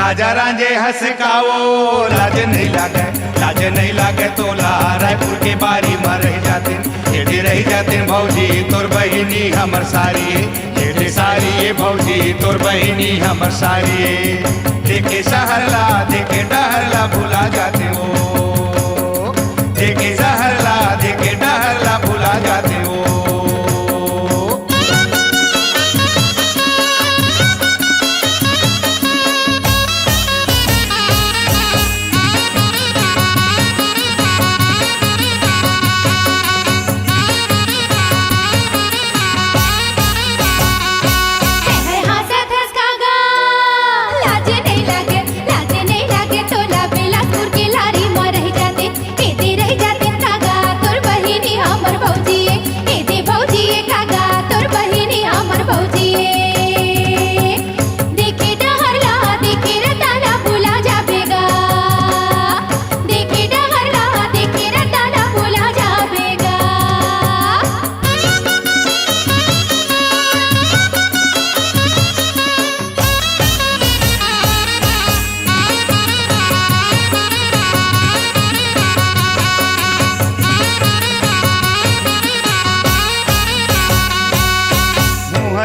राजा रांझे हंसकाओ लाज नहीं लागे तोला रायपुर के बारी में रह जाते एडे रह जाते भौजी तोर बहिनी हमर सारी एडे सारी ये भौजी तोर बहिनी हमर सारी देखे सहरला देखे डहरला भुला जाते हो देखे सहरला देखे डहरला भुला जाते हो।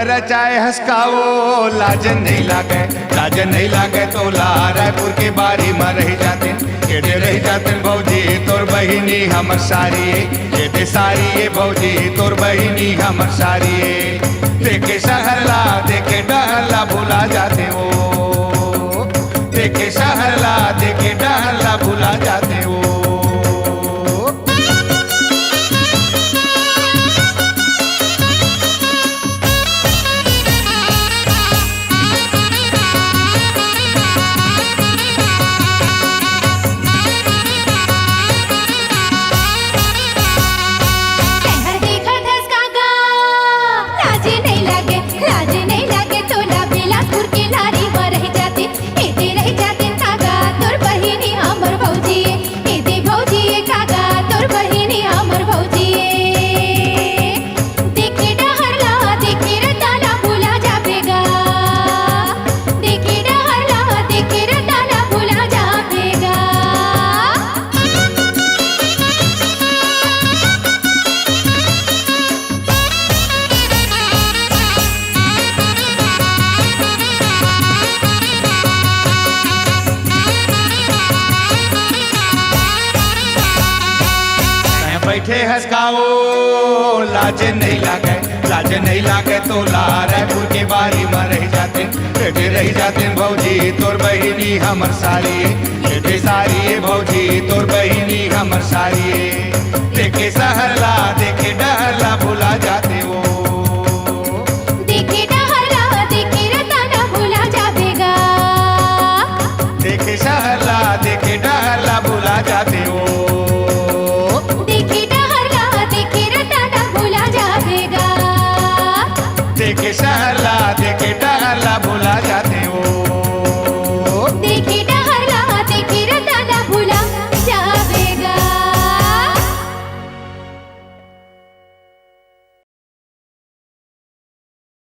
रचाए हंसकाओ लाज नहीं लागे तोला रायपुर के बारी में रह जाते एडे रह जाते भौजी तोर बहिनी हमर सारी एडे सारी ये भौजी तोर बहिनी हमर सारी देखे सहरला देखे डहरला भुला जाते हो देखे सहरला देखे डहरला भुला जाते हो। बैठे हंसकाओ लाज नहीं लागे तोला रायपुर के बारी में रह जाते एडे रह जाते भौजी तोर बहिनी हमर सारी एडे सारी ये भौजी तोर बहिनी हमर सारी देखे सहरला देखे डहरला भुला जाते